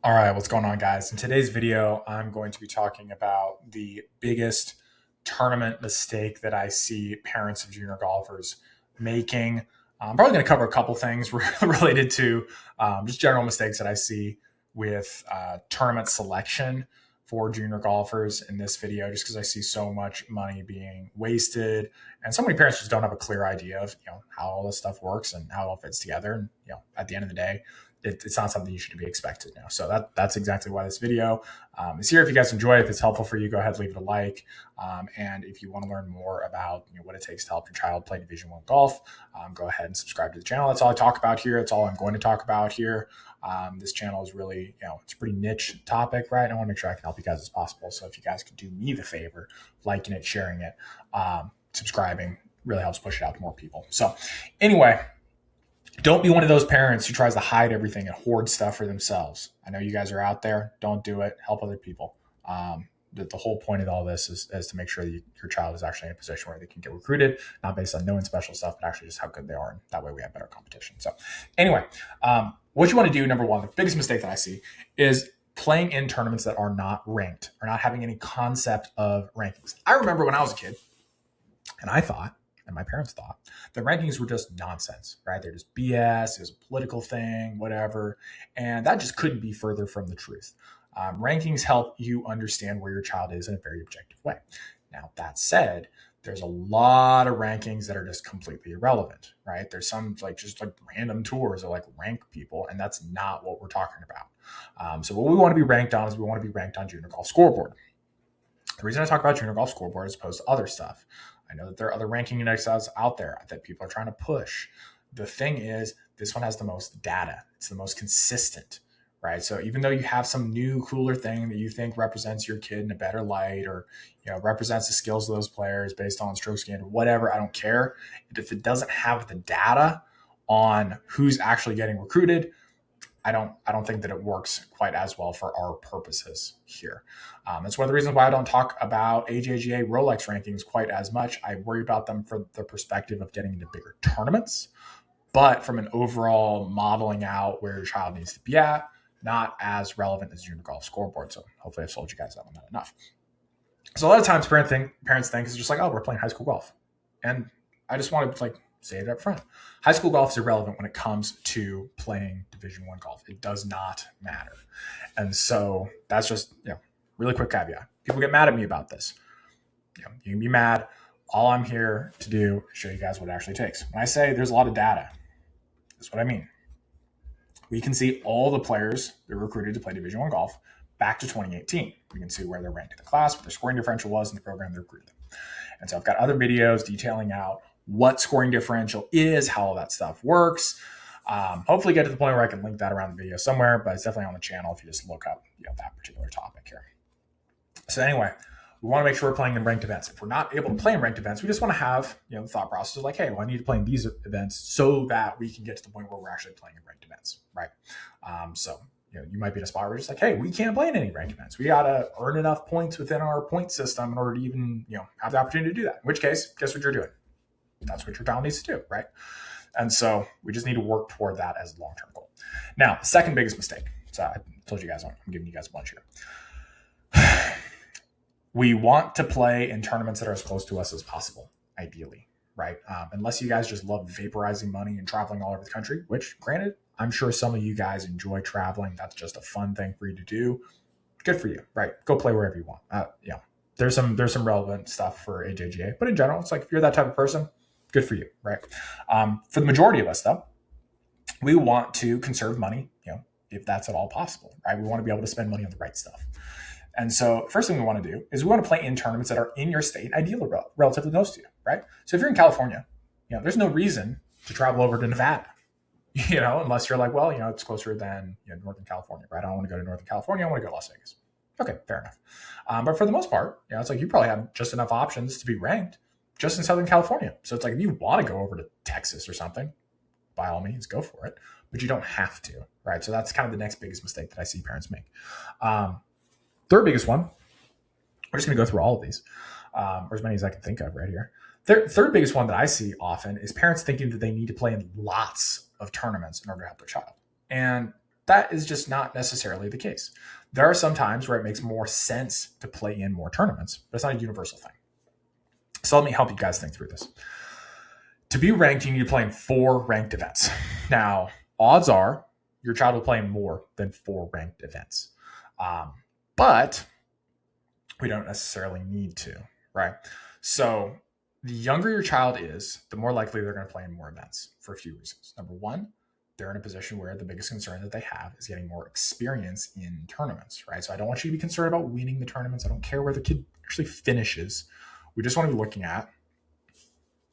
All right, what's going on, guys? In today's video, I'm going to be talking about the biggest tournament mistake that I see parents of junior golfers making. I'm probably going to cover a couple things related to just general mistakes that I see with tournament selection for junior golfers in this video, just because I see so much money being wasted, and so many parents just don't have a clear idea of how all this stuff works and how it all fits together. And at the end of the day, it's not something you should be expected now. So that's exactly why this video is here. If you guys enjoy it, if it's helpful for you, go ahead, leave it a like. And if you want to learn more about what it takes to help your child play Division One golf, go ahead and subscribe to the channel. That's all I talk about here. That's all I'm going to talk about here. This channel is really, it's a pretty niche topic, right? And I want to make sure I can help you guys as possible. So if you guys could do me the favor, liking it, sharing it, subscribing, really helps push it out to more people. So anyway, don't be one of those parents who tries to hide everything and hoard stuff for themselves. I know you guys are out there. Don't do it. Help other people. The whole point of all this is to make sure that your child is actually in a position where they can get recruited, not based on knowing special stuff, but actually just how good they are. And that way we have better competition. So anyway, what you want to do, number one, the biggest mistake that I see is playing in tournaments that are not ranked or not having any concept of rankings. I remember when I was a kid and I thought, and my parents thought, the rankings were just nonsense, right? They're just BS. It was a political thing, whatever. And that just couldn't be further from the truth. Rankings help you understand where your child is in a very objective way. Now, that said, there's a lot of rankings that are just completely irrelevant, right? There's some just random tours that rank people, and that's not what we're talking about. So what we want to be ranked on is we want to be ranked on Junior Golf Scoreboard. The reason I talk about Junior Golf Scoreboard as opposed to other stuff, I know that there are other ranking indexes out there that people are trying to push. The thing is, this one has the most data. It's the most consistent, right? So even though you have some new, cooler thing that you think represents your kid in a better light, or represents the skills of those players based on stroke gained, or whatever, I don't care. If it doesn't have the data on who's actually getting recruited, I don't think that it works quite as well for our purposes here. That's one of the reasons why I don't talk about AJGA Rolex rankings quite as much. I worry about them for the perspective of getting into bigger tournaments, but from an overall modeling out where your child needs to be at, not as relevant as Junior Golf Scoreboard. So hopefully I've sold you guys that on that enough. So a lot of times parents think it's just like, oh, we're playing high school golf. And I just want to say it up front. High school golf is irrelevant when it comes to playing Division One golf. It does not matter. And so that's just, really quick caveat. People get mad at me about this. You can be mad. All I'm here to do is show you guys what it actually takes. When I say there's a lot of data, that's what I mean. We can see all the players that were recruited to play Division One golf back to 2018. We can see where they're ranked in the class, what their scoring differential was in the program they're recruited. And so I've got other videos detailing out what scoring differential is, how all that stuff works. Hopefully get to the point where I can link that around the video somewhere, but it's definitely on the channel if you just look up that particular topic here. So anyway, we want to make sure we're playing in ranked events. If we're not able to play in ranked events, we just want to have the thought process of hey, well, I need to play in these events so that we can get to the point where we're actually playing in ranked events, right? So you might be in a spot where you're just hey, we can't play in any ranked events. We got to earn enough points within our point system in order to even have the opportunity to do that. In which case, guess what you're doing? That's what your child needs to do, right? And so we just need to work toward that as a long-term goal. Now, second biggest mistake. So I told you guys I'm giving you guys a bunch here. We want to play in tournaments that are as close to us as possible, ideally, right? Unless you guys just love vaporizing money and traveling all over the country, which, granted, I'm sure some of you guys enjoy traveling. That's just a fun thing for you to do. Good for you, right? Go play wherever you want. There's some relevant stuff for AJGA, but in general, it's if you're that type of person, good for you, right? For the majority of us, though, we want to conserve money, if that's at all possible, right? We want to be able to spend money on the right stuff. And so first thing we want to do is we want to play in tournaments that are in your state, ideally relatively close to you, right? So if you're in California, there's no reason to travel over to Nevada, unless you're it's closer than Northern California, right? I don't want to go to Northern California. I want to go to Las Vegas. Okay, fair enough. But for the most part, it's you probably have just enough options to be ranked just in Southern California. So it's if you want to go over to Texas or something, by all means, go for it. But you don't have to, right? So that's kind of the next biggest mistake that I see parents make. Third biggest one, we're just going to go through all of these, or as many as I can think of right here. Third biggest one that I see often is parents thinking that they need to play in lots of tournaments in order to help their child. And that is just not necessarily the case. There are some times where it makes more sense to play in more tournaments, but it's not a universal thing. So let me help you guys think through this. To be ranked, you need to play in 4 ranked events. Now, odds are your child will play in more than 4 ranked events. But we don't necessarily need to, right? So the younger your child is, the more likely they're going to play in more events for a few reasons. Number one, they're in a position where the biggest concern that they have is getting more experience in tournaments, right? So I don't want you to be concerned about winning the tournaments. I don't care where the kid actually finishes. We just want to be looking at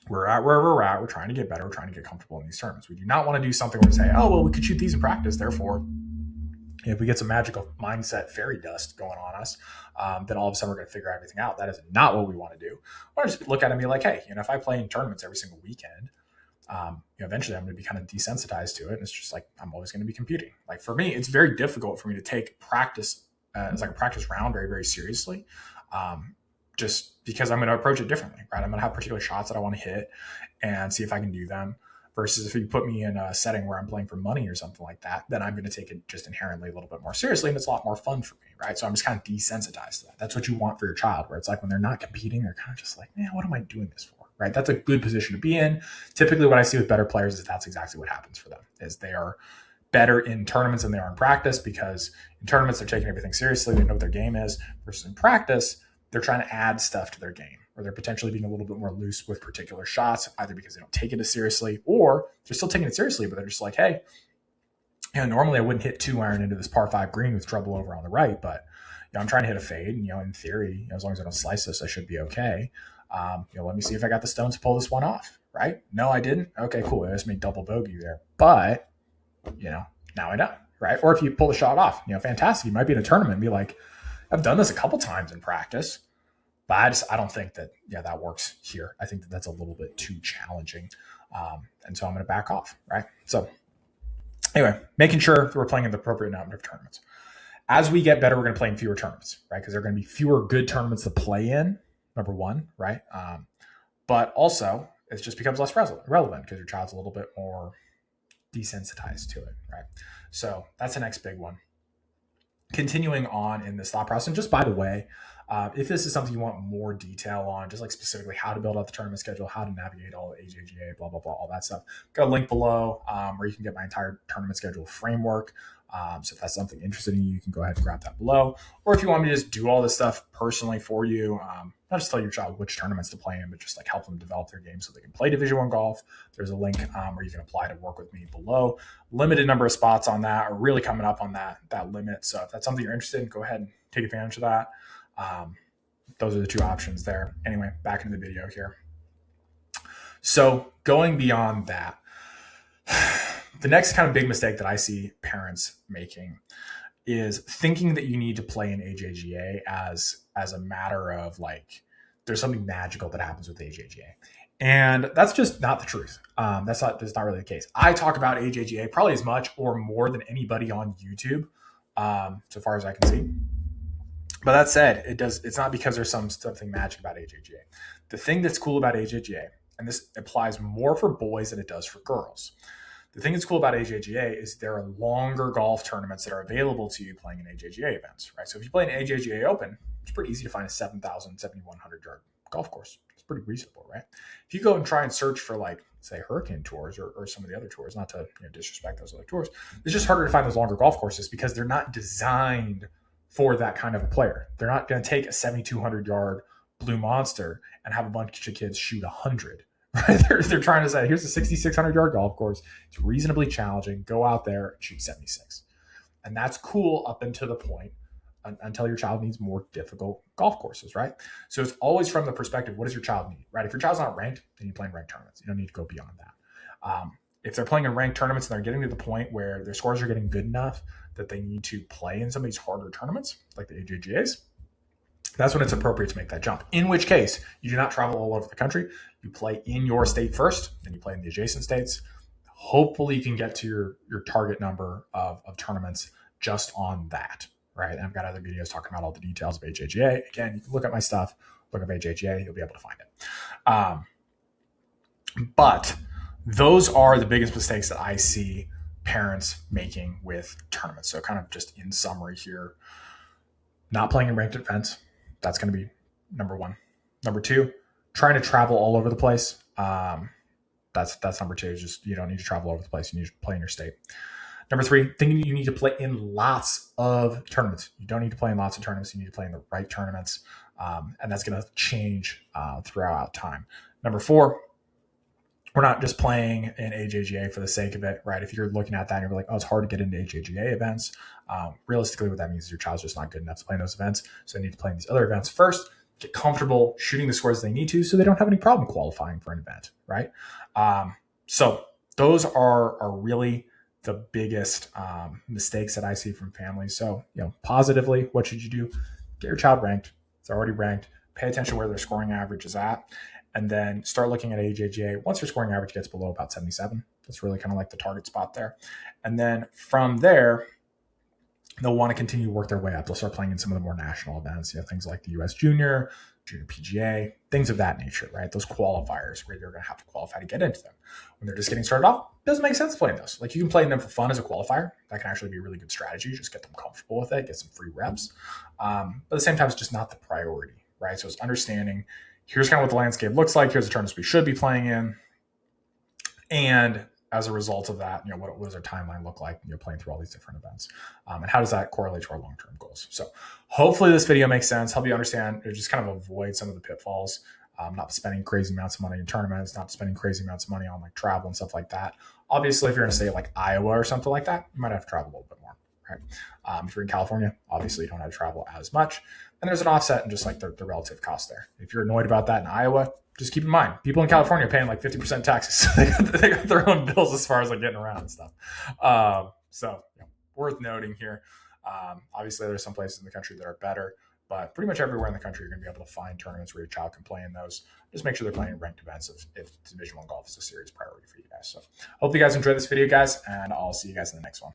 we're at where we're at. We're trying to get better. We're trying to get comfortable in these tournaments. We do not want to do something where we say, oh, well, we could shoot these in practice. Therefore, if we get some magical mindset fairy dust going on us, then all of a sudden we're going to figure everything out. That is not what we want to do. I want to just look at it and be like, hey, if I play in tournaments every single weekend, eventually I'm going to be kind of desensitized to it. And it's just like, I'm always going to be competing. Like for me, it's very difficult for me to take practice as like a practice round very, very seriously. Just because I'm going to approach it differently, right? I'm going to have particular shots that I want to hit and see if I can do them. Versus if you put me in a setting where I'm playing for money or something like that, then I'm going to take it just inherently a little bit more seriously, and it's a lot more fun for me, right? So I'm just kind of desensitized to that. That's what you want for your child, where it's like when they're not competing, they're kind of just like, man, what am I doing this for, right? That's a good position to be in. Typically what I see with better players is that's exactly what happens for them, is they are better in tournaments than they are in practice, because in tournaments, they're taking everything seriously. They know what their game is, versus in practice, they're trying to add stuff to their game, or they're potentially being a little bit more loose with particular shots, either because they don't take it as seriously, or they're still taking it seriously, but they're just like, hey, normally I wouldn't hit 2-iron into this par 5 green with trouble over on the right, but I'm trying to hit a fade, and in theory, as long as I don't slice this, I should be okay. Let me see if I got the stones to pull this one off, right? No, I didn't. Okay, cool. I just made double bogey there, but now I know, right? Or if you pull the shot off, fantastic. You might be in a tournament and be like, I've done this a couple times in practice, but I don't think that, that works here. I think that that's a little bit too challenging. And so I'm going to back off, right? So anyway, making sure that we're playing in the appropriate number of tournaments. As we get better, we're going to play in fewer tournaments, right? Because there are going to be fewer good tournaments to play in, number one, right? But also, it just becomes less relevant because your child's a little bit more desensitized to it, right? So that's the next big one. Continuing on in this thought process, and just by the way, if this is something you want more detail on, just like specifically how to build out the tournament schedule, how to navigate all the AJGA, blah, blah, blah, all that stuff, got a link below where you can get my entire tournament schedule framework. So if that's something interesting in you can go ahead and grab that below. Or if you want me to just do all this stuff personally for you, not just tell your child which tournaments to play in, but just like help them develop their game so they can play Division I golf, there's a link where you can apply to work with me below. Limited number of spots on that, are really coming up on that limit. So if that's something you're interested in, go ahead and take advantage of that. Those are the two options there. Anyway, back into the video here. So going beyond that, the next kind of big mistake that I see parents making is thinking that you need to play in AJGA as a matter of like, there's something magical that happens with AJGA. And that's just not the truth. That's not really the case. I talk about AJGA probably as much or more than anybody on YouTube, so far as I can see. But that said, it's not because there's something magic about AJGA. The thing that's cool about AJGA, and this applies more for boys than it does for girls. The thing that's cool about AJGA is there are longer golf tournaments that are available to you playing in AJGA events, right? So if you play an AJGA Open, it's pretty easy to find a 7,000, 7,100 yard golf course. It's pretty reasonable, right? If you go and try and search for like, say, Hurricane Tours or some of the other tours, not to disrespect those other tours, it's just harder to find those longer golf courses because they're not designed for that kind of a player. They're not going to take a 7,200 yard Blue Monster and have a bunch of kids shoot 100. Right? They're trying to say, here's a 6,600 yard golf course. It's reasonably challenging. Go out there and shoot 76. And that's cool up until the point until your child needs more difficult golf courses, right? So it's always from the perspective, what does your child need, right? If your child's not ranked, then you play in ranked tournaments. You don't need to go beyond that. If they're playing in ranked tournaments and they're getting to the point where their scores are getting good enough that they need to play in some of these harder tournaments, like the AJGAs, that's when it's appropriate to make that jump. In which case, you do not travel all over the country. You play in your state first, then you play in the adjacent states. Hopefully you can get to your target number of tournaments just on that, right? And I've got other videos talking about all the details of AJGA. Again, you can look at my stuff, look up AJGA, you'll be able to find it. But those are the biggest mistakes that I see parents making with tournaments. So kind of just in summary here, not playing in ranked events. That's going to be number one. Number two, trying to travel all over the place. That's number two. Just you don't need to travel all over the place. You need to play in your state. Number three, thinking you need to play in lots of tournaments. You don't need to play in lots of tournaments. You need to play in the right tournaments, and that's going to change throughout time. Number four, we're not just playing in AJGA for the sake of it, right? If you're looking at that and you're like, oh, it's hard to get into AJGA events, realistically, what that means is your child's just not good enough to play in those events. So they need to play in these other events first, get comfortable shooting the scores they need to so they don't have any problem qualifying for an event, right? So those are really the biggest mistakes that I see from families. So, positively, what should you do? Get your child ranked. It's already ranked. Pay attention where their scoring average is at. And then start looking at AJGA. Once your scoring average gets below about 77, that's really kind of like the target spot there. And then from there, they'll want to continue to work their way up. They'll start playing in some of the more national events, things like the US Junior PGA, things of that nature, right? Those qualifiers where you're going to have to qualify to get into them. When they're just getting started off, it doesn't make sense playing those. Like you can play in them for fun as a qualifier. That can actually be a really good strategy. Just get them comfortable with it, get some free reps. But at the same time, it's just not the priority, right? So it's understanding here's kind of what the landscape looks like. Here's the tournaments we should be playing in. And as a result of that, what does our timeline look like? Playing through all these different events, and how does that correlate to our long-term goals? So, hopefully, this video makes sense. Help you understand, or just kind of avoid some of the pitfalls. Not spending crazy amounts of money in tournaments, not spending crazy amounts of money on like travel and stuff like that. Obviously, if you're in a state like Iowa or something like that, you might have to travel a little bit more, right? If you're in California, obviously you don't have to travel as much, and there's an offset in just like the relative cost there. If you're annoyed about that in Iowa, just keep in mind, people in California are paying like 50% taxes. So they got their own bills as far as like getting around and stuff. So worth noting here. Obviously, there's some places in the country that are better, but pretty much everywhere in the country, you're going to be able to find tournaments where your child can play in those. Just make sure they're playing in ranked events if Division I golf is a serious priority for you guys. So hope you guys enjoyed this video, guys, and I'll see you guys in the next one.